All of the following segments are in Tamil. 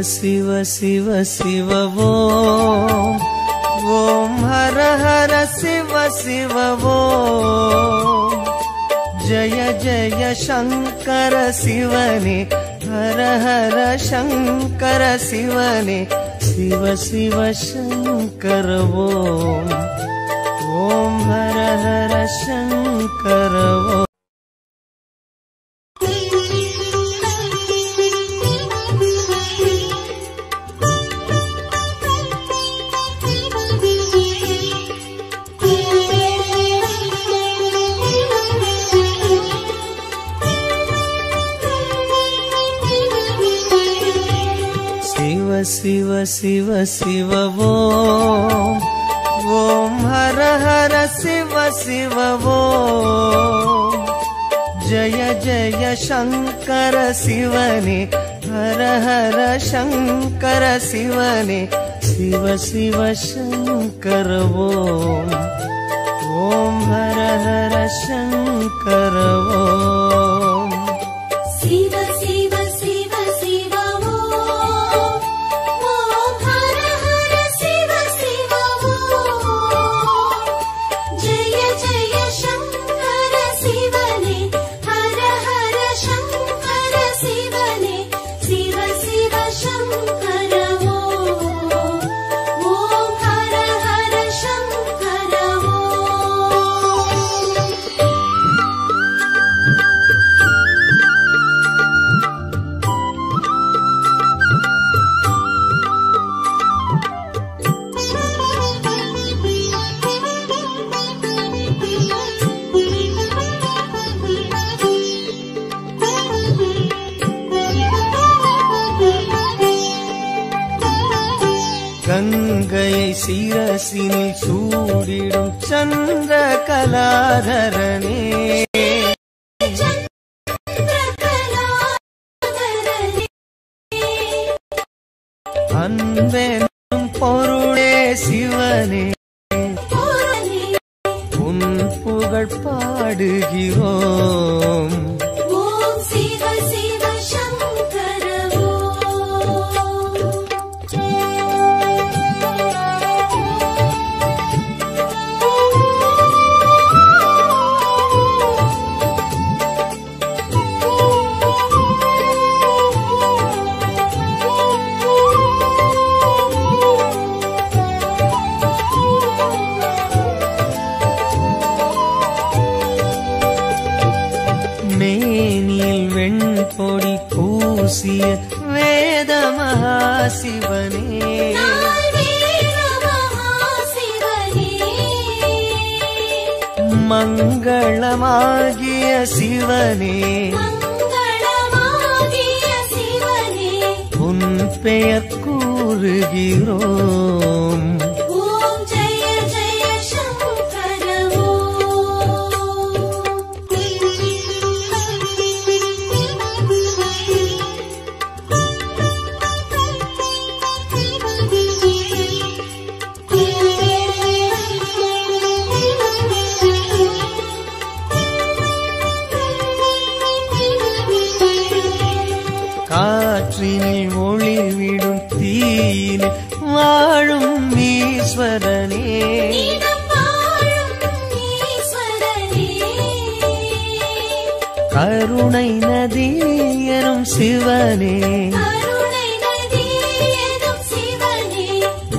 शिव शिव शिव ओम ओम हर हर शिव शिव ओम जय जय शंकर शिवने हर हर शंकर शिवने शिव शिव शंकर ओम ओम हर हर शंकर ओम शिव शिव शिव ओम ओम हर हर शिव शिव ओम जय जय शंकर शिवने हर हर शंकर शिवने शिव शिव शंकर ओम ओम हर हर शंकर ओम शिव शिव शिव शिव ओम हर हर शिव शिव ओम जय जय शंकर शिवने हर हर शंकर शिवने शिव शिव शंकर ओम हर हर शंकर गंगै शिरसिनिल सूडिडुम चंद्रकलाधरने अन्बेनुम पोरुळे शिवने उन पुगळ पाडुगिरोम ओम शिव शिव शंकर மேனில் வெண்பொடி பூசிய வேத மகாசிவனே மங்களமாகிய சிவனே உன் பெயர் கூறுகிறோம் ஓம் ஜெய ஜெய சங்கர காற்றினில் ஒளிவிடும் தீயினில் வாழும் ஈஸ்வரனே கருணை நதி எனும் சிவனே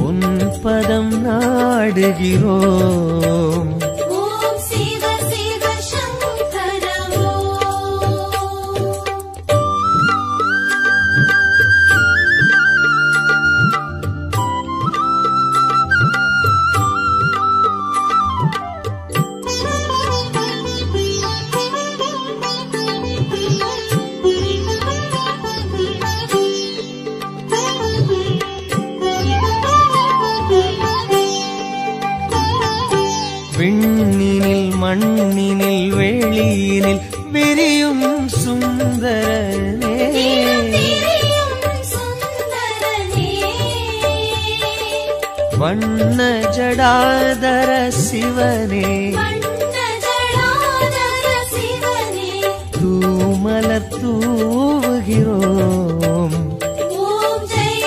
உன் பதம் நாடுகிறோம் ஓம் சிவ சிவ சங்கர விண்ணினில் மண்ணினில் வெளியினில் விரியும் சுந்தரனே வண்ண ஜடாதர சிவனே தூமலர் தூவுகிறோம் ஓம் ஜெய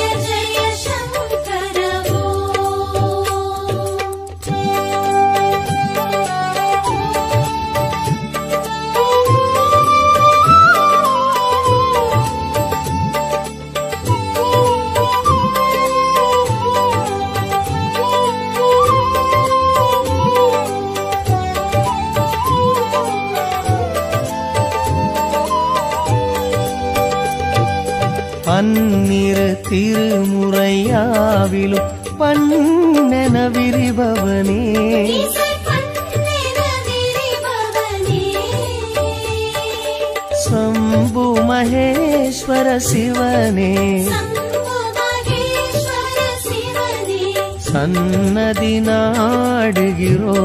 பன்னிரு திருமுறையாவிலும் பண்ணென விரிபவனே சம்பு மகேஸ்வர சிவனே சன்னதி நாடுகிறோம்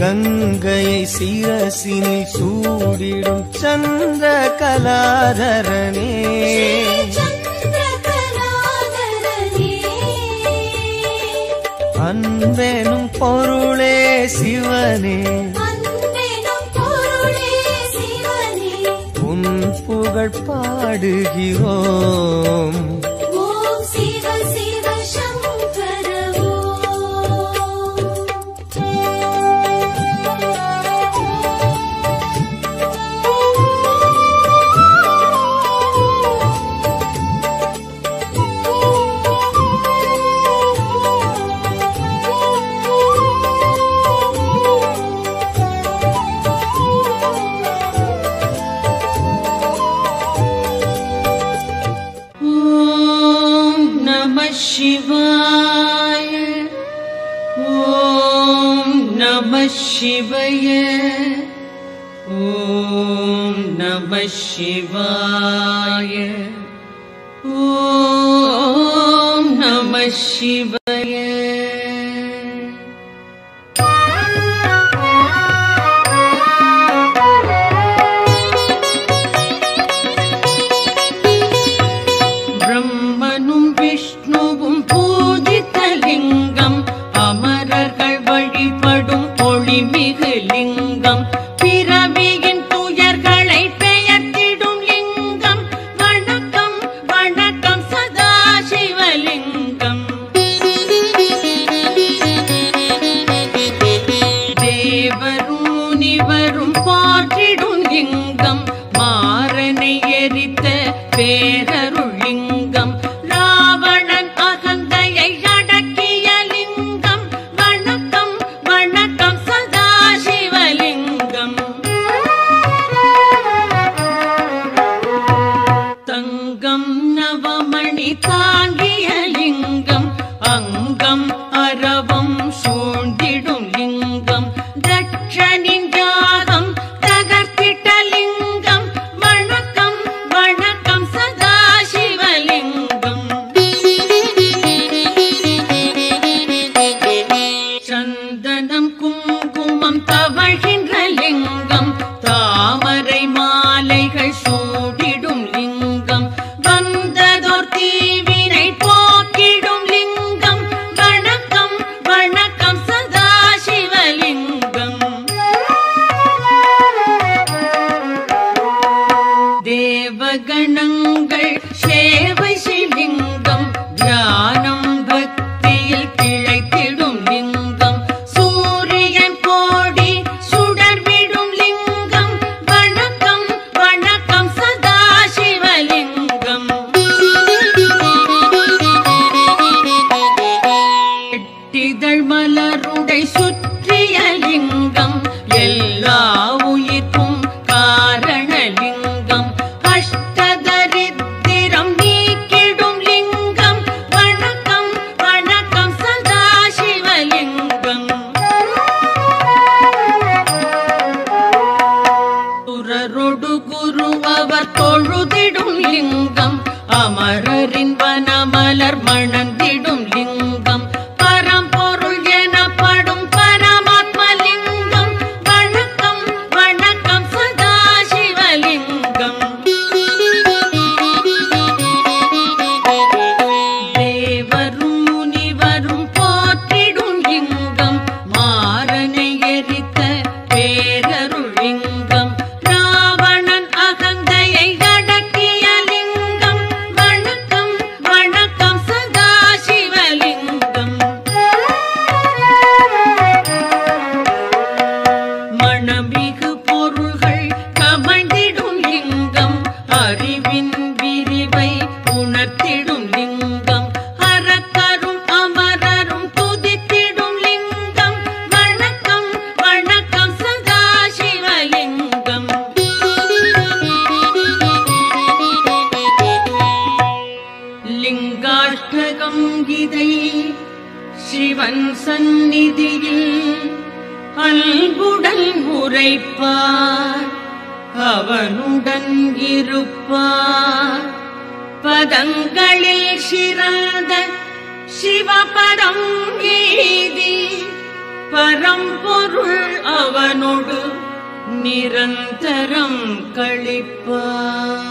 கங்கையை சிரசினில் சூடிடும் சந்திர கலாதரனே அன்பெனும் பொருளே சிவனே உன் புகழ் பாடுகிறோம் शिवाय ॐ नमः शिवाय ॐ नमः शिवाय ॐ नमः शिवाय மந்திரம் இதை சிவன் சந்நிதியில் அன்புடன் உரைப்பார், அவனுடன் இருப்பார். பதங்களில் சிறந்த சிவபதம் ஏதி பரம்பொருள் அவனோடு நிரந்தரம் கழிப்பார்.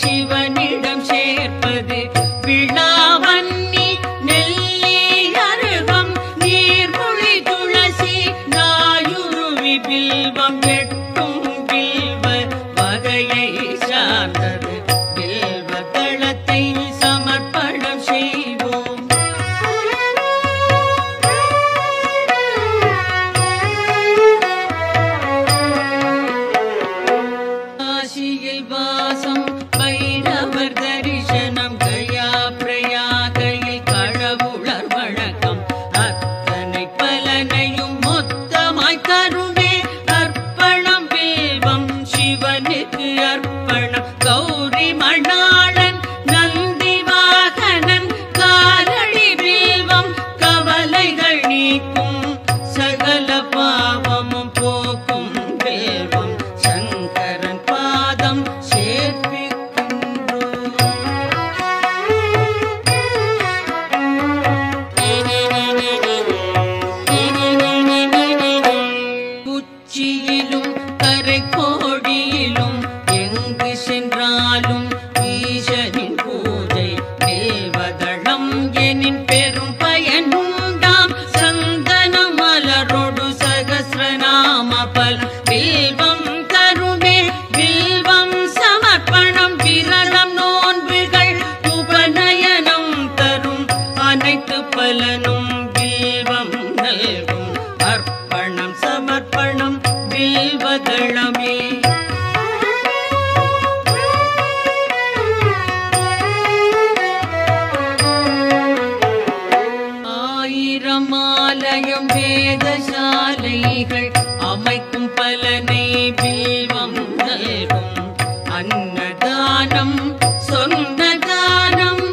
சிவனிடம் சேர்ப்பது விழாவன்னி நெல்லி வாழும் வேதசாலைகள் அமைக்கும் பலனை பில்வம் நல்கும். அன்னதானம் சொந்த தானம்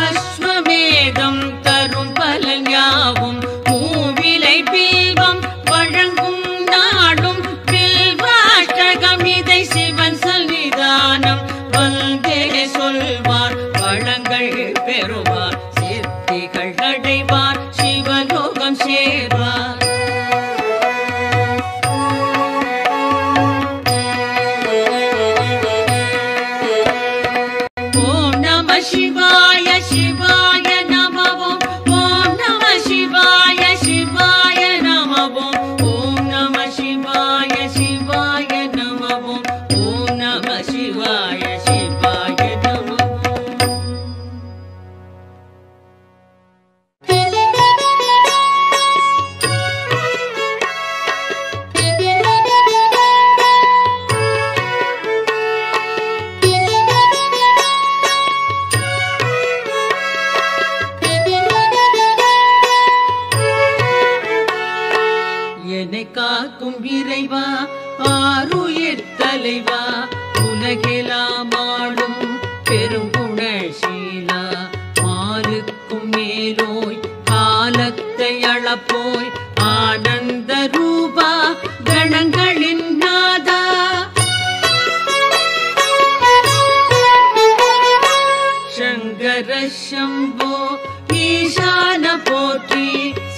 அஸ்வமேதம் தரும் பலன் யாவும் மூவிலை பில்வம் வழங்கும் நாடும். பில்வாஷ்டகம் இதை சிவன் சன்னிதானம் வந்தே சொல்வார் வளங்கள் பெறுவார் சித்திகள் அடைவார் சிவலோகம் சேர்வார். ஓம் நம சிவாய சிவாய நமவோம். ஓம் நம சிவாய சிவாய நமவோம். ஓம் நம சிவாய சிவாய நமவோம். ஓம் நம சிவாய சிவாய நமவோம். என்னை காக்கும் இறைவா ஆருயிர் தலைவா உலகெல்லாம் ஆளும் பெருங்குணசீலா மாலுக்கும் மேலோய் காலத்தை அளப்போய் ஆனந்த ரூபா கணங்களின் நாதா சங்கர சம்போ ஈசான போற்றி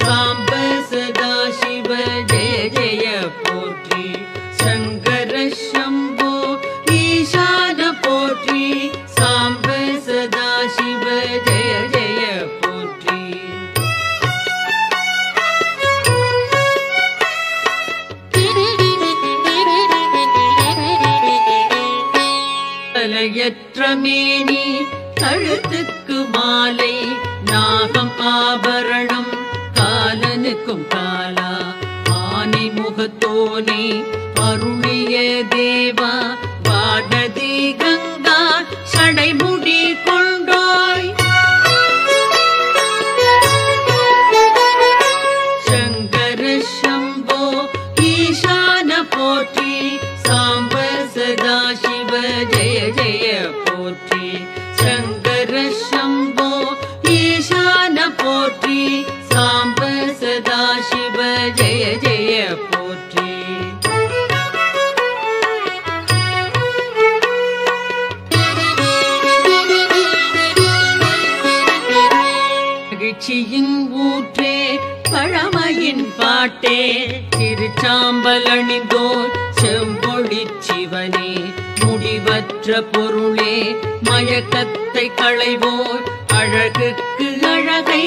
சாம்ப சதா சிவ ஜெய ஜெய போற்றி. சங்கர சம்போ ஈசான போற்றி சாம்ப சதா சிவ ஜெய ஜெய போற்றி. தலையற்ற மேனி கழுத்துக்கு மாலை நாகம் ஆபரணம் காலனுக்கும் காலா ஆனை முகத்தோனே அருளிய தேவா வானதி கங்கா சடைமுடி கொண்டோய். சங்கர சம்போ ஈசான போற்றி சாம்ப சதா சிவ ஜெய ஜெய போற்றி. சங்கர சம்போ ஈசான போற்றி சாம்ப சதா சிவ ஜெய ஜெய போற்றி. மகிழ்ச்சியின் ஊற்றே பழமையின் பாட்டே திருச்சாம்பல் அணிந்தோர் செம்பொழி சிவனே முடிவற்ற பொருளே மயக்கத்தை களைவோர் அழகுக்கு அழகை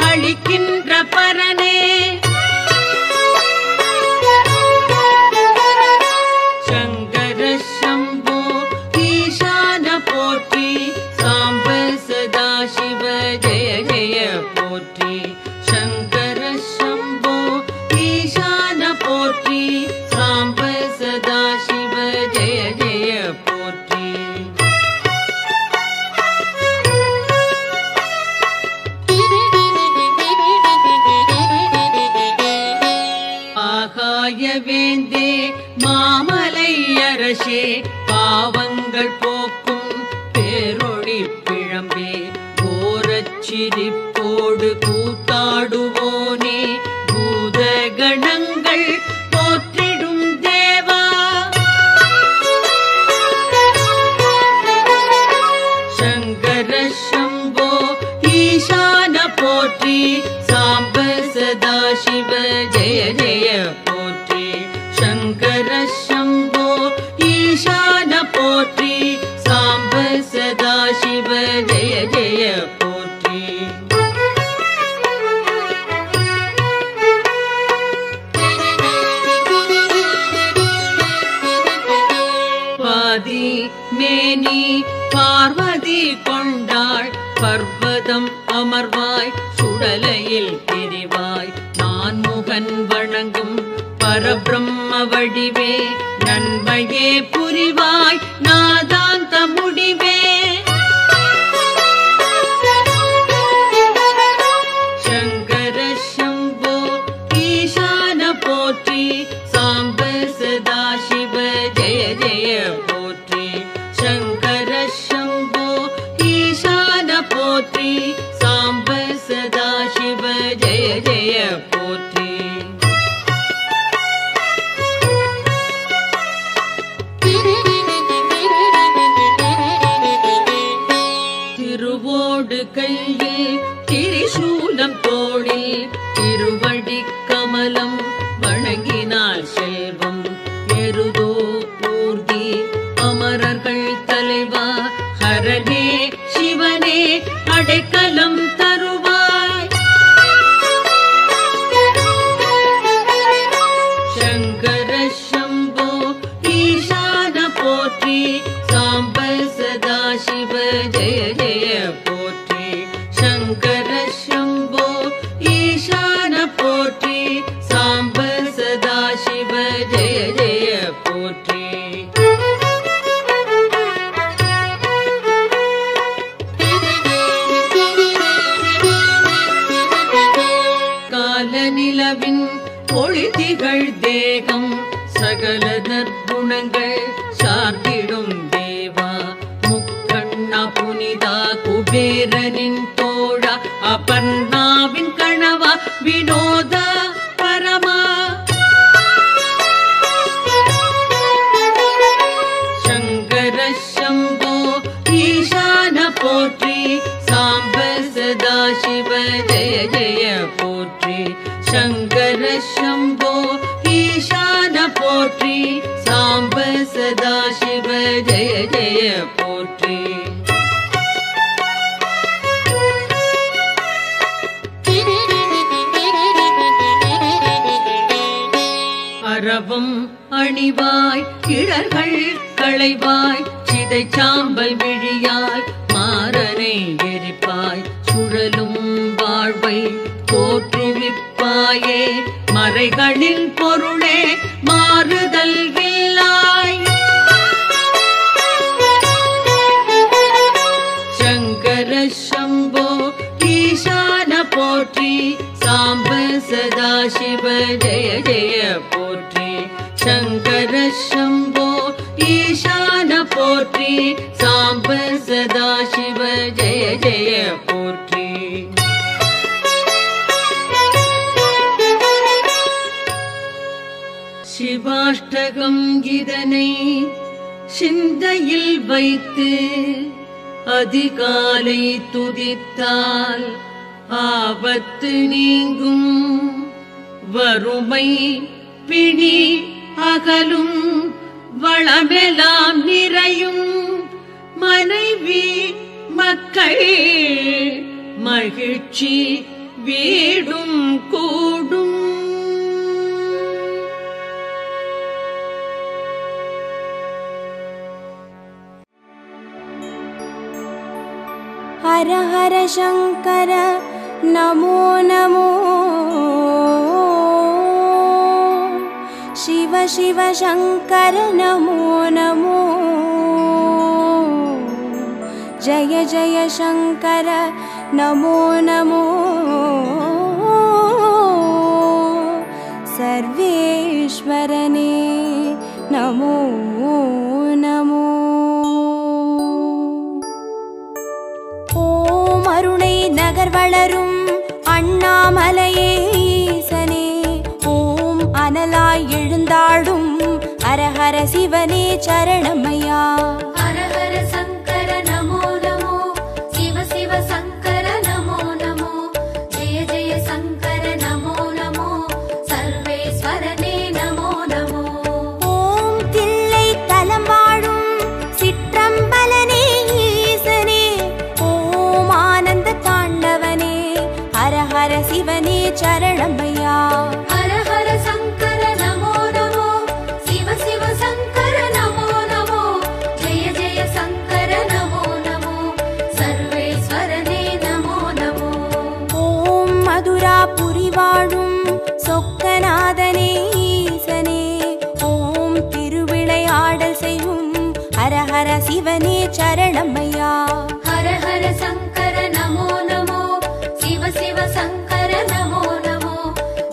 அளிக்கின்ற பரனே. சங்கர சம்போ ஈசான போற்றி சாம்ப சதா சிவ ஜெய ஜெய போற்றி. சங்கர சம்போ ஈசான போற்றி சாம்ப சதா சிவ ஜெய ஜெய போற்றி. ஆகாய வேந்தே மாமலை அரசே பாவங்கள் போக்கும் பேரொளி பிழம்பே கோரச்சிரிப்போடு கூத்தாடுவோனே பூத கணங்கள் போற்றிடும் தேவா. சங்கர சம்போ ஈசான போற்றி சாம்ப சதா சிவ ஜெய ஜெய போற்றி. சங்கர சம்போ ஈசான போற்றி சாம்ப சதா சிவ ஜெய ஜெய போற்றி. பாதி மேனி பார்வதி கொண்டாள் பர்வதம் அமர்வாய் சுடலையில் திரிவாய் நான் முகன் வணங்கும் பரபிரம்ம வடிவே நன்மையே புரிவாய் நாதாந்த முடிவே. சங்கர சம்போ ஜெய போற்றி. திருவோடு கையில் திரிசூலம் தோளில் திருவடி கமலம் வணங்கினார் செல்வம் எருதோ பூர்த்தி அமரர்கள் தலைவா ஹரனே சிவனே அடைக்கலம் தருவாய். சங்கர சம்போ ஈசான போற்றி சாம்ப சதா சிவ ஜெய ஜெய போற்றி. சங்கர சம்போ ஈசான போற்றி சாம்ப சதா சிவ ஜெய ஜெய போற்றி. காலநிலவின் ஒளிதிகள் தேகம் சகல நற்குணங்கள் சார்ந்திடும் தேவா முக்கண்ணா புனிதா குபேரனின் தோழா அபர்ணாவின் கணவா வினோதா பரமா. சங்கர சம்போ ஈசான போற்றி சாம்ப சதா சிவ ஜெய ஜெய போற்றி. சங்கர சம்போ ஈசான போற்றி சாம்ப சதா சிவ ஜெய ஜெய போற்றி. அரவம் அணிவாய் இடர்கள் களைவாய் சிதை சாம்பல் விழியாய் மாறனை எரிப்பாய் சுழலும் வாழ்வை தோற்றுவிப்பாயே மறைகளின் பொருளே மாறுதல் இல்லாய். சங்கர சம்போ ஈசான போற்றி சாம்ப சதா சிவ ஜெய ஜெய போற்றி. சங்கர சம்போ ஈசான போற்றி சாம்ப சதா சிவ ஜெய ஜெய போற்றி. சிவாஷ்டகம் இதனை சிந்தையில் வைத்து அதிகாலை துதித்தால் ஆபத்து நீங்கும் வறுமை பிணி அகலும் வளமெல்லாம் நிறையும் மனைவி மக்கள் மகிழ்ச்சி வீடும் கூடும். हर हर शंकर नमो नमो शिव शिव शंकर नमो नमो जय जय शंकर नमो नमो सर्वेश्वरने नमो नमो. அருணை நகர் வளரும் அண்ணாமலையே ஈசனே ஓம் அனலாய் எழுந்தாடும் ஹரஹர சிவனே சரணமையா. ஹர ஹர சங்கர நமோ நமோ சிவ சிவ சங்கர நமோ நமோ ஜெய ஜெய சங்கர நமோ நமோ சர்வேஸ்வரனே நமோ நமோ. ஓம் தில்லை தலம் வாழும் சிற்றம்பலனே ஈசனே ஓம் ஆனந்த தாண்டவனே ஹரஹர சிவனே சரணமையா. ஹர ஹர சங்கர நமோ நமோ சிவ சிவ சங்கர நமோ நமோ ஜெய ஜெய சங்கர நமோ நமோ சர்வேஸ்வரனே நமோ நமோ. ஓம் மதுராபுரி வாழும் சொக்கநாதனே ஈசனே ஓம் திருவிளையாடல் செய்யும் ஹரஹர சிவனே சரணமையா. ஹர ஹர சங்கர நமோ நமோ சிவ சிவ சங்கர நமோ நமோ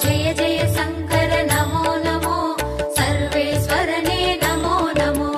ஜெய ஜெய சங்கர நமோ நமோ சர்வேஸ்வரனே நமோ நமோ.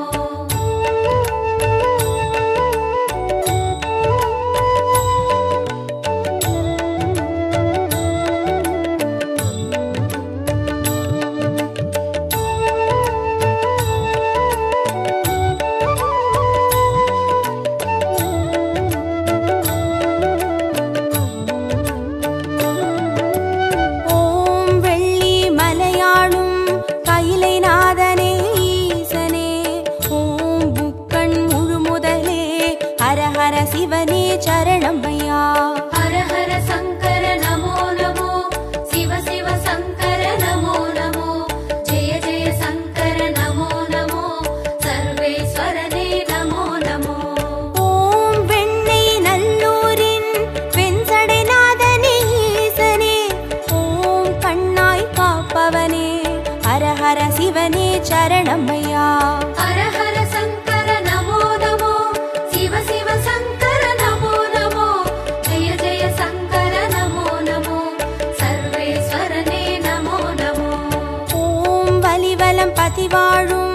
பதிவாழும்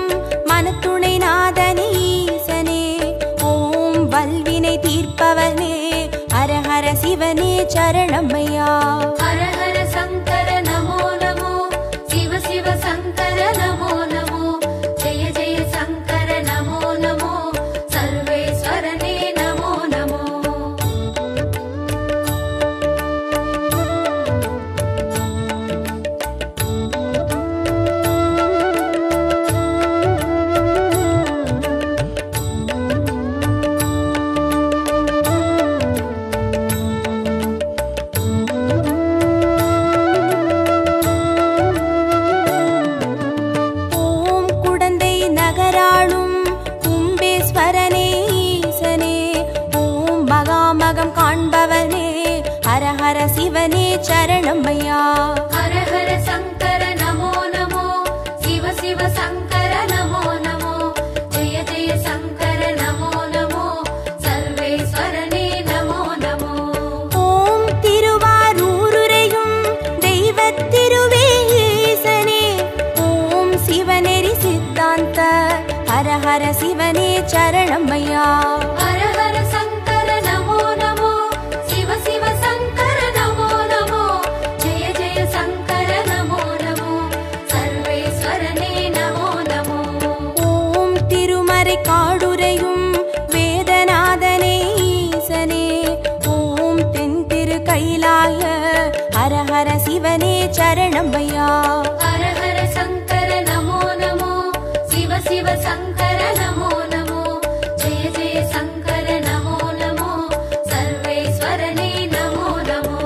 மனத்துணை நாதனே ஈசனே ஓம் வல்வினை தீர்ப்பவனே ஹரஹர சிவனே சரணமையா ஹர ஹர சங்கர நமோ நமோ சிவ சிவ சங்கர நமோ நமோ ஜெய ஜெய சங்கர நமோ நமோ சர்வேஸ்வரனே நமோ நமோ சிவனே சரணமையா ஹர ஹர சங்கர நமோ நமோ சிவ சிவ சங்கர நமோ நமோ ஜெய ஜெய சங்கர நமோ நமோ சர்வேஸ்வரனே நமோ நமோ ஓம் திருவாரூருரையும் தெய்வத் திருவே ஈசனே ஓம் சிவநெறி சித்தாந்த ஹர ஹர சிவனே சரணமையா ஹர ஹர சங்கர நமோ நமோ சிவ சிவ சங்கர நமோ நமோ ஜெய ஜெய சங்கர நமோ நமோ சர்வேஸ்வரனே நமோ நமோ ஓம் திருமறை காடுரையும் வேதநாதனே ஈசனே ஓம் தென் திரு கைலாய ஹர ஹர சிவனே சரணமையா ஹர ஹர சங்கர நமோ நமோ சிவ சிவ சங்கர நமோ நமோ ஜெய ஜெய சங்கர நமோ நமோ சர்வேஸ்வரனே நமோ நமோ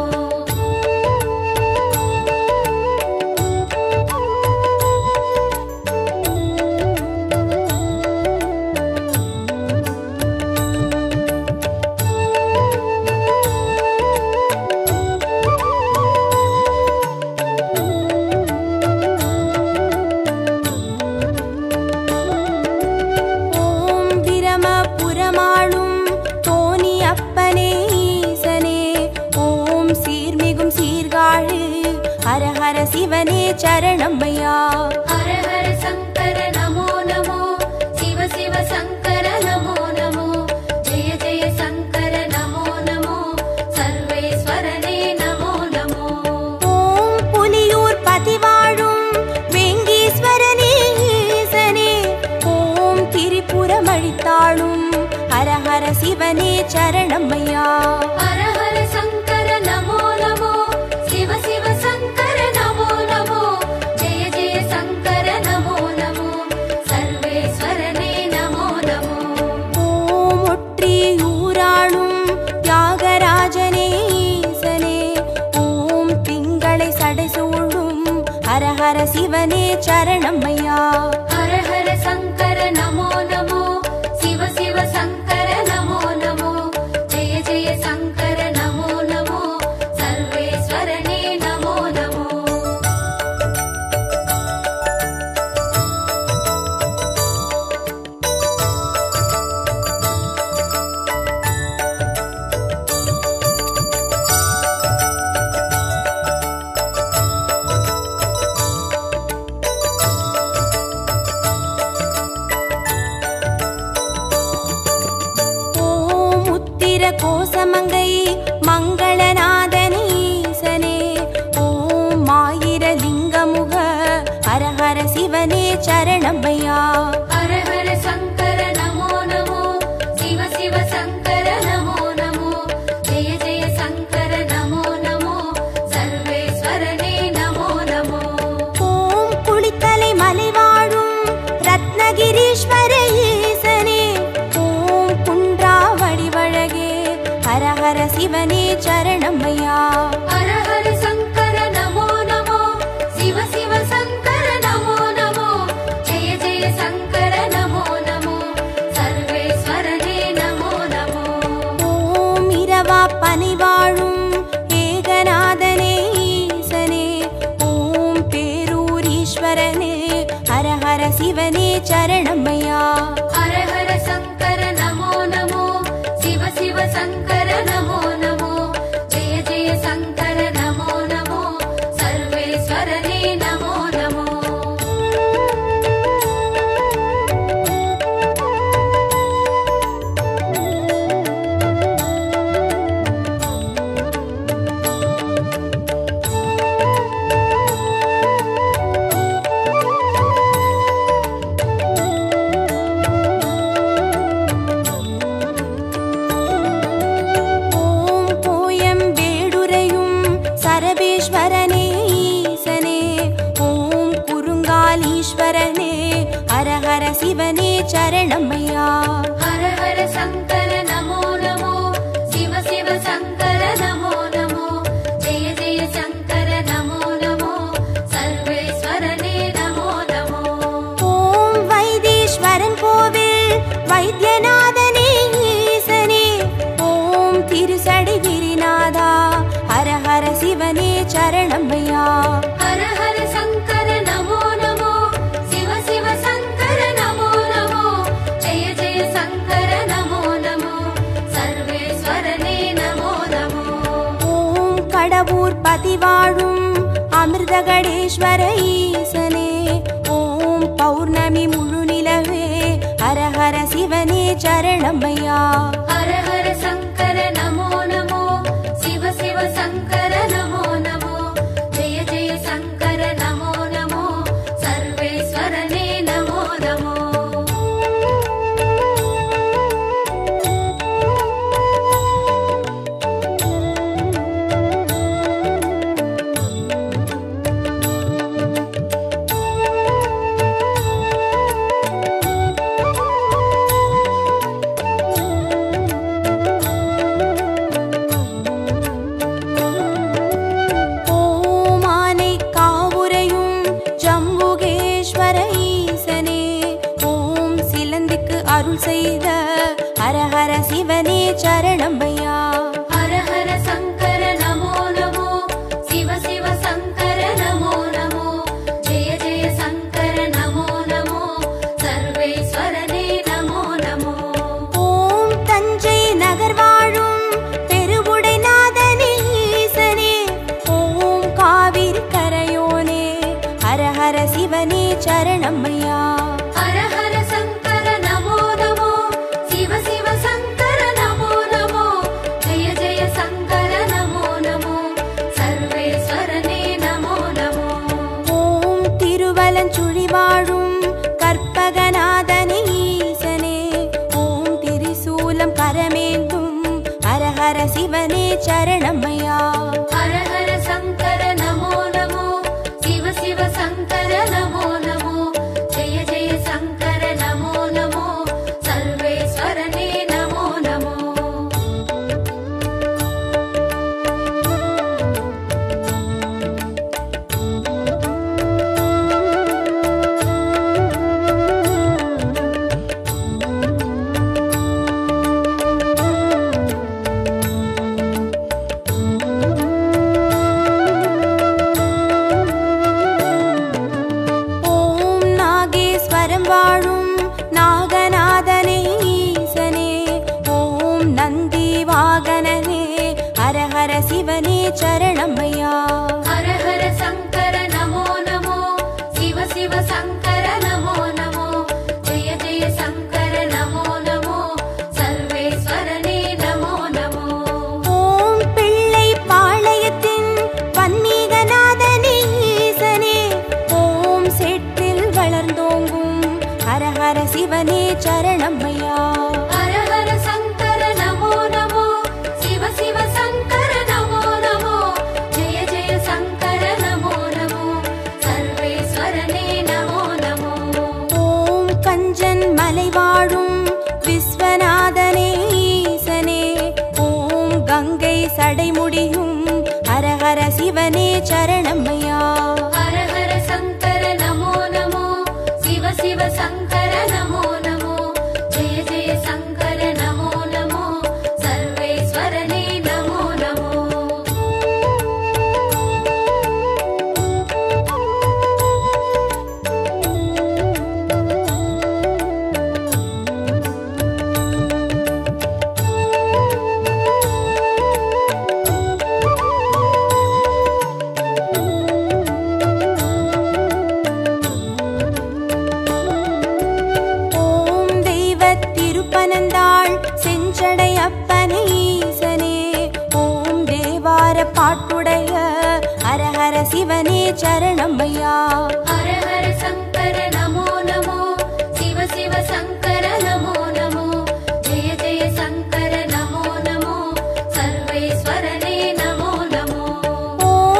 ஓம் பிரமபுரமாளும் தோணி அப்பனே ஈசனே ஓம் சீர்மிகும் சீர்காழி ஹர ஹர சிவனே சரணமையா ஹர ஹர சங்கர நமோ நமோ சிவ சிவ சங்கர நமோ நமோ ஜெய ஜெய சங்கர நமோ நமோ சர்வேஸ்வரனே நமோ நமோ ஓம் புலியூர் பதிவாழும் வேங்கீஸ்வரனே ஈசனே ஓம் திரிபுரம் அழித்தாளும் ஹர ஹர சிவனே சரணமையா ஹர ஹர சங்கர நமோ நமோ சிவ சிவ சங்கர நமோ நமோ ஜெய ஜெய சங்கர நமோ நமோ சர்வேஸ்வரனே நமோ நமோ ஓம் ஒற்றியூராளும் தியாகராஜனே ஈசனே ஓம் திங்களை சடைசூழும் ஹர ஹர சிவனே சரணமையா ஹர ஹர சங்கர நமோ நமோ சிவ சிவ சங்கர நமோ நமோ ஜெய ஜெய சங்கர நமோ நமோ சர்வேஸ்வரனே நமோ நமோ ஓம் உத்திர கோசமங்கை மங்களநாதனே ஈசனே ஓம் ஆயிரலிங்கமுக ஹர ஹர சிவனே சரணமையா ஹர ஹர சங்கர நமோ நமோ சிவ சிவ சங்கர நமோ நமோ ஜெய ஜெய சங்கர நமோ நமோ சர்வேஸ்வரனே நமோ நமோ ஓம் குளித்தலை மலைவாழும் ரத்னகிரீஸ்வர ஈசனே ஓம் குன்றாவடி வழகே ஹர ஹர சிவனே சரணமையா ஹர ஹர சங்கர நமோ நமோ சிவ சிவ சங்கர நமோ நமோ ஜெய ஜெய சங்கர நமோ நமோ சர்வேஸ்வரனே நமோ நமோ ஓம் இரவா பனிவாழும் ஏகநாதனே ஈசனே ஓம் பேரூரீஸ்வரனே ஹர ஹர சிவனே சரணமையா ஹர ஹர சங்கர நமோ நமோ சிவ சிவ சங்கர நமோ நமோ ஜெய ஜெய சங்கர நமோ நமோ சர்வேஸ்வரனே நமோ நமோ பரமேஸ்வரனே ஈசனே ஓம் குருங்காலீஸ்வரனே ஹர ஹர சிவனே சரணமையா. ஹர ஹர சங்கர நமோ நமோ சிவ சிவ சங்கர நமோ நமோ ஜெய ஜெய சங்கர நமோ நமோ சர்வேஸ்வரனே நமோ நமோ. ஓம் வைத்தீஸ்வரன் கோவில் வைத்தியநாதனே ஈசனே ஓம் திருசடை கிரிநாதா ஹர ஹர சிவனே சரணமையா. ஹர ஹர சங்கர நமோ நமோ சிவ சிவ சங்கர நமோ நமோ ஜெய ஜெய சங்கர நமோ நமோ சர்வேஸ்வரனே நமோ நமோ. ஓம் கடவுர் பதிவாழும் அமிர்தகடேஸ்வர ஈசனே ஓம் பௌர்ணமி முழு நிலவே ஹர ஹர சிவனே சரணமையா. ஹர ஹர சங்கர நமோ நமோ சிவ சிவ சங்கர நமோ நமோ ஜெய ஜெய சங்கர நமோ நமோ சர்வேஸ்வரனே நமோ நமோ. ஓம் ஆனை காவுரையும் ஜம்புகேஸ்வர ஈசனே ஓம் சிலந்திக்கு அருள் செய்த ஹர ஹர சிவனே சரணமையா. ஹர ஹர சங்கர நமோ நமோ சிவ சிவ சங்கர நமோ நமோ ஜெய ஜெய சங்கர நமோ நமோ சர்வேஸ்வரனே நமோ நமோ. ஓம் தஞ்சை நகர் வாழும் பெருவுடைநாதனே ஈசனே ஓம் காவிரி கரையோனே ஹர ஹர சிவனே சரணமையா. ஹர ஹர சங்கர நமோ நமோ சிவ சிவ சங்கர நமோ நமோ ஜெய ஜெய சங்கர நமோ நமோ சர்வேஸ்வரனே நமோ நமோ. ஓம் திருவலஞ்சுழி வாழும் கற்பகநாதனே ஈசனே ஓம் திரிசூலம் கரமேந்தும் ஹர ஹர சிவனே சரணமையா. ஹர ஹர சங்கர நமோ நமோ சிவ சிவ சங்கர நமோ நமோ ஜெய ஜெய சங்கர நமோ நமோ சர்வேஸ்வரனே நமோ நமோ. ஓம் நாகேஸ்வரம் வாழும் நாகநாதனே ஈசனே ஓம் நந்தி வாகனனே ஹர ஹர சிவனே சரணமையா. ஹர ஹர சங்கர நமோ நமோ சிவ சிவ சங்கர நமோ நமோ ஜெய ஜெய சங்கர நமோ நமோ சர்வேஸ்வரனே நமோ நமோ. ஓம் பிள்ளை பாளையத்தின் பன்மீகநாதனே ஈசனே ஓம் செட்டில் வளர்ந்தோங்கும் ஹர ஹர சிவனே சரணமையா. ஹர ஹர சங்கர நமோ நமோ சிவ சிவ சங்கர நமோ நமோ ஜெய ஜெய சங்கர நமோ நமோ சர்வேஸ்வரனே நமோ நமோ. ஓம் கஞ்சன் மலை வாழும் விஸ்வநாதனே ஈசனே ஓம் கங்கை சடைமுடியும் ஹர ஹர சிவனே சரணமையா. ஹர ஹர சங்கர நமோ நமோ சிவ சிவ சங்கர நமோ நமோ ஜெய ஜெய சங்கர நமோ நமோ சர்வேஸ்வரனே நமோ நமோ. ஓம் தெய்வத் திருப்பனந்தாள் செஞ்சடை அப்பனே ஈசனே ஓம் தேவார பாட்டுடைய ஹர ஹர சிவனே சரணமையா. ஹர ஹர சங்கர நமோ நமோ சிவ சிவ சங்கர நமோ நமோ ஜெய ஜெய சங்கர நமோ நமோ சர்வேஸ்வரனே நமோ நமோ. ஓம்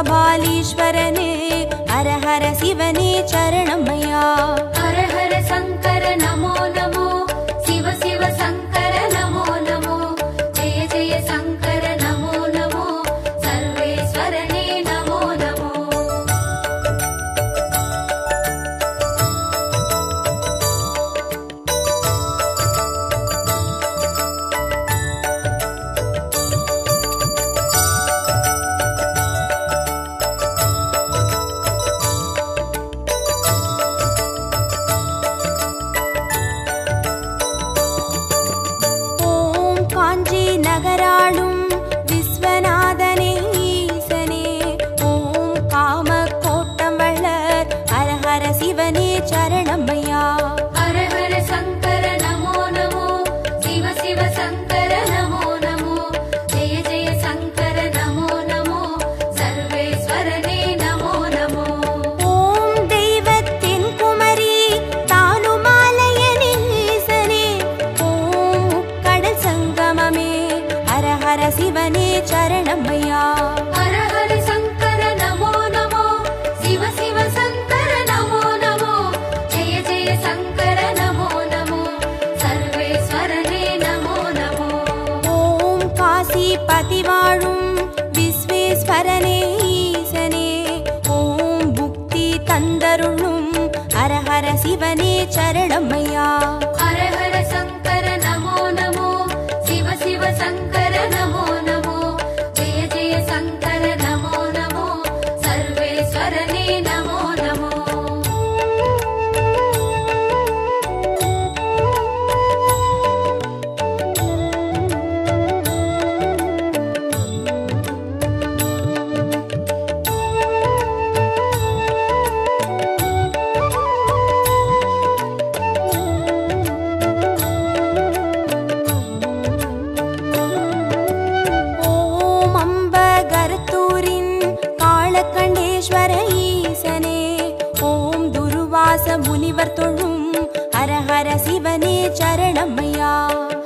கபாலீஸ்வரனே ஹர ஹர சிவனே சரணமையா. ஹர ஹர சங்கர நமோ நமோ சிவ சிவ சங்கர நமோ நமோ ஜெய ஜெய சங்கர நமோ நமோ சர்வேஸ்வரனே நமோ நமோ. நகராளும் விஸ்வநாதனே ஈசனே ஓம் காம கோட்டம் வள்ளர் ஹர ஹர சிவனே சரணமையா. ஹர ஹர சங்கர நமோ நமோ சிவ சிவ சங்கர நமோ நமோ ஜெய ஜெய சங்கர நமோ நமோ சர்வேஸ்வரனே நமோ நமோ. ஓம் தெய்வத்தின் குமரி தானுமாலயனே ஈசனே ஓம் கடல் சங்கமமே ஹர ஹர சிவனே சரணமையா. ஹர ஹர சங்கர நமோ நமோ சிவ சிவ சங்கர நமோ நமோ ஜெய ஜெய சங்கர நமோ நமோ சர்வேஸ்வரனே நமோ நமோ. ஓம் காசி பதிவாழும் விஸ்வேஸ்வரனே ஈசனே ஓம் புக்தி தந்தருளும் ஹர ஹர சிவனே சரணமையா. ஹர ஹர சங்கர நமோ நமோ சிவ சிவ சங்கர நமோ நமோ ஜெய ஜெய சங்கர நமோ நமோ சர்வேஸ்வரனே நமோ நமோ. ஓம் அம்பகரத்தூரின் காளகண்டேஸ்வர ஈசனே ஓம் துருவாச முனிவர் தொழும் ஹர ஹர சிவனே சரணமையா.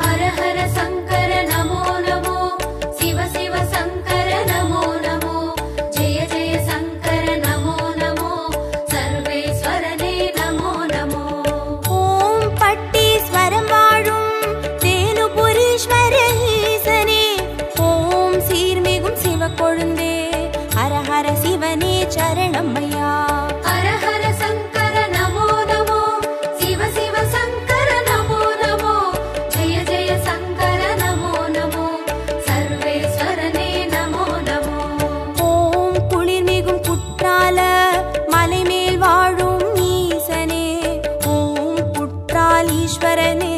ஹர ஹர சங்கர நமோ நமோ சிவ சிவ சங்கர நமோ நமோ ஜெய ஜெய சங்கர நமோ நமோ சர்வேஸ்வரனே நமோ நமோ. ஓம் பட்டீஸ்வரம் வாழும் தேனுபுரீஸ்வர ஈசனே ஓம் சீர்மிகும் சிவக்கொழுந்தே ஹர ஹர சிவனே சரணமையா. ஹர ஹர சங்கர நமோ நமோ சிவ சிவ சங்கர நமோ நமோ ஜெய ஜெய சங்கர நமோ நமோ சர்வேஸ்வரனே நமோ நமோ. ஓம் குளிர்மிகும் குற்றால மலைமேல் வாழும் ஈசனே ஓம் குற்றாலீஸ்வரனே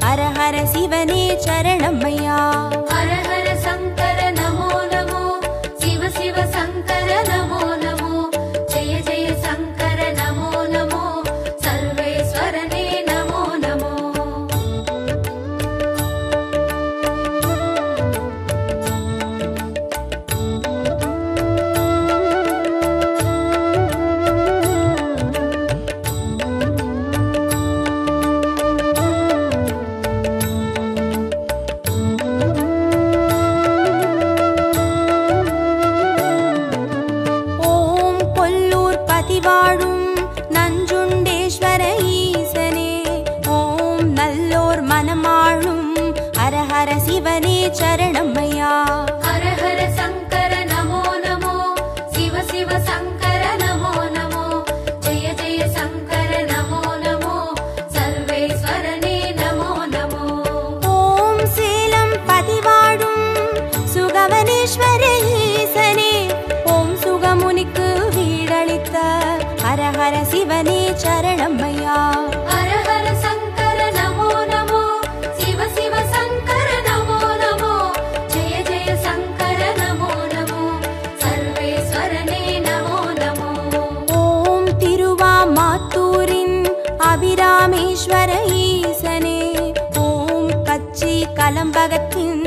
ஹர ஹர சிவனே சரணமையா. ஹர ஹர சங்கர நமோ நமோ சிவ சிவ சங்கர நமோ நமோ ஜெய ஜெய சங்கர நமோ நமோ சர்வேஸ்வரனே நமோ நமோ. ஓம் கொல்லூர் பதிவாழும் நஞ்சுண்டேஸ்வர ஈசனே ஓம் நல்லோர் மனமாளும் ஹர ஹர சிவனே சரணமையா. ஹர ஹர சங்கர நமோ நமோ சிவ சிவ சங்கர நமோ நமோ ஜெய ஜெய சங்கர நமோ நமோ சர்வேஸ்வரனே நமோ நமோ. ஓம் சேலம் பதிவாழும் சுகவனேஸ்வர ஈசனே ஓம் சுகமுனிக்கு வீடளித்த ஹர ஹர சிவனே சரணமையா. ஹர ஹர சங்கர நமோ நமோ சிவ சிவ சங்கர நமோ நமோ ஜெய ஜெய சங்கர நமோ நமோ சர்வேஸ்வரனே நமோ நமோ. ஓம் திருவாமாத்தூரின் அபிராமேஸ்வர ஈசனே ஓம் கச்சி கலம்பகத்தின்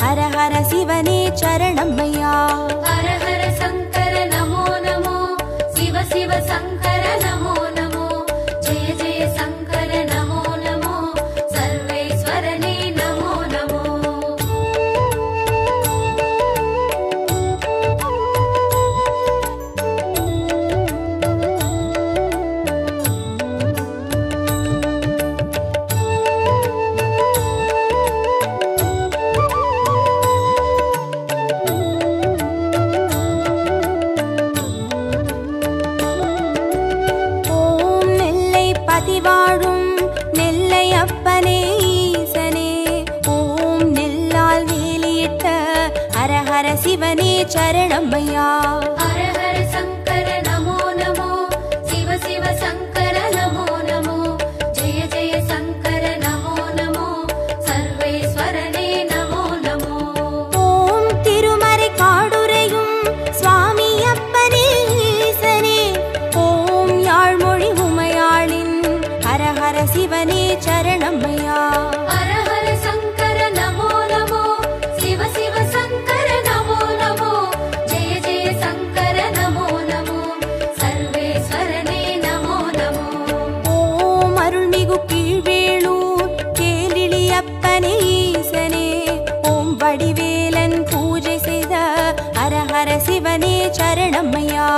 ஹர ஹர சிவனே சரணமையா. ஹர ஹர சங்கர நமோ நமோ சிவ சிவ சங்கர நமோ நமோ ஜெய ஜெய சங்கர நமோ நமோ சர்வேஸ்வரனே நமோ நமோ. சரணமையா. ஹர ஹர சங்கர நமோ நமோ, சிவ சிவ சங்கர நமோ நமோ, ஜெய ஜெய சங்கர நமோ நமோ, சர்வேஸ்வரனே நமோ நமோ. ஓம் திருமறை காடுரையும் சுவாமி அப்பனே ஈசனே, ஓம் யாழ்மொழி உமையாளின் ஹர ஹர சிவனே சரணமையா. ஹர ஹர சங்கர நமோ நமோ, சிவ சிவ சங்கர நமோ நமோ, ஜெய ஜெய சங்கர நமோ நமோ, சர்வேஸ்வரனே நமோ நமோ. ஓம் அருள்மிகு கீழ்வேளூர் கேளிலி அப்பனே ஈசனே, ஓம் வடிவேலன் பூஜை செய்த ஹர ஹர சிவனே சரணமையா.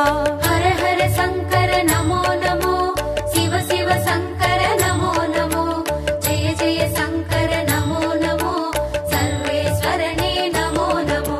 ஹர ஹர சங்கர நமோ நமோ, சிவ சிவ சங்கர நமோ நமோ, ஜெய ஜெய சங்கர நமோ நமோ, சர்வேஸ்வரனே நமோ நமோ.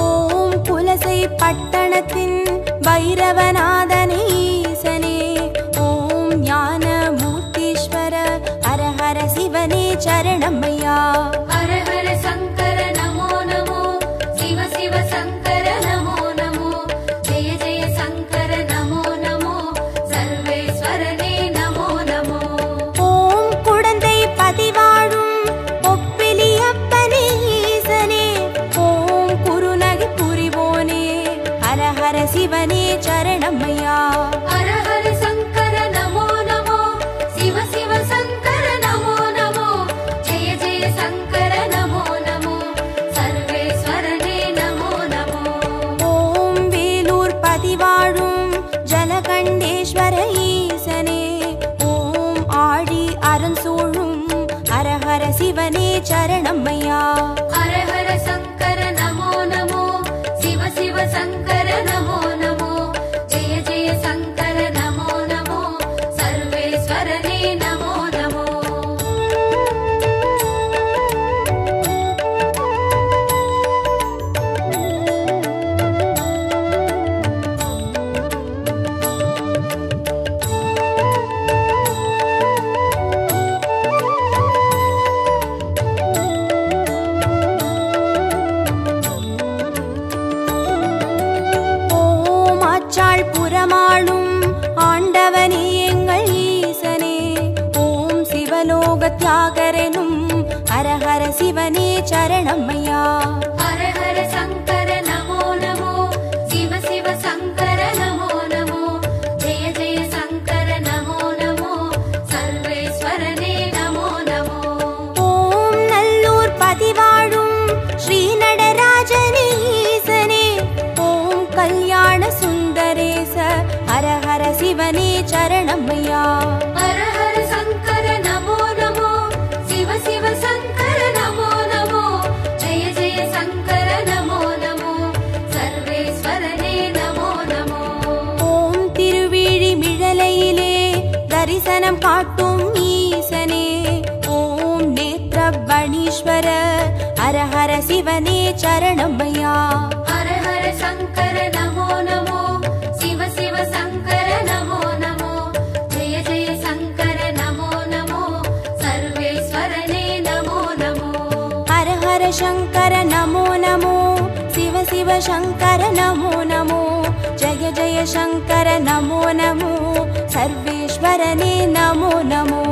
ஓம் குலசை பட்டணத்தின் வைரவநாதனே ஈசனே, ஓம் ஞான மூர்த்தீஸ்வர ஹர ஹர சிவனே சரணமையா. ஹர ஹர சங்கர நமோ நமோ, சிவ சிவ சங்கர நமோ நமோ, ஜெய ஜெய சங்கர நமோ நமோ, சர்வேஸ்வரனே நமோ நமோ. ஓம் குடந்தை பதிவாழும் ஒப்பிலி அப்பனே ஈசனே, ஓம் குருநகை புரிவோனே ஹர ஹர சிவனே சரணமையா. ஹர ஹர சங்கர நமோ நமோ, சிவ சிவ சங்கர நமோ நமோ, ஜெய ஜெய சங்கர நமோ நமோ, சர்வேஸ்வரனே நமோ நமோ. ஓம் வேலூர் பதிவாழும் ஜலகண்டேஸ்வர ஈசனே, ஓம் ஆழி அரண் சூழும் ஹர ஹர சிவனே சரணமையா. ஹர ஹர சங்கர நமோ நமோ, சிவ சிவ சங்கர நமோ நமோ, ஜெய ஜெய சங்கர நமோ நமோ, சர்வேஸ்வரனே நமோ நமோ. ஓம் ஆச்சாள் புறமாளும் ஆண்டவனே எங்கள் ஈசனே, ஓம் சிவலோக தியாகரனும் ஹர ஹர சிவனே சரணமையா. ஹர ஹர சங்கர நமோ நமோ, சிவ சிவ சங்கர நமோ நமோ, ஜெய ஜெய சங்கர நமோ நமோ, சர்வேஸ்வரனே நமோ நமோ. ஓம் நல்லூர் பதிவாழும் ஸ்ரீ நடராஜனே ஈசனே, ஓம் கல்யாண சுந்தரேச ஹர ஹர சிவனே சரணமையா. ஹர ஹர சங்கர நமோ நமோ, சிவ சிவ சங்கர நமோ நமோ, ஜெய ஜெய சங்கர நமோ நமோ, சர்வேஸ்வரனே நமோ நமோ. ஓம் திருவிழி மிழலையிலே தரிசனம் காட்டும் ஈசனே, ஓம் நேத்ரபணீஸ்வர ஹர ஹர சிவனே சரணமையா. ஹர ஹர சங்கர நமோ நமோ, சிவ சிவ சங்கர நமோ நமோ, ஜெய ஜெய சங்கர நமோ நமோ, சர்வேஸ்வரனே நமோ நமோ. ஹர ஹர சங்கர நமோ நமோ, சிவ சிவ சங்கர நமோ நமோ, ஜய ஜய சங்கர நமோ நமோ, சர்வேஸ்வரனே நமோ நமோ.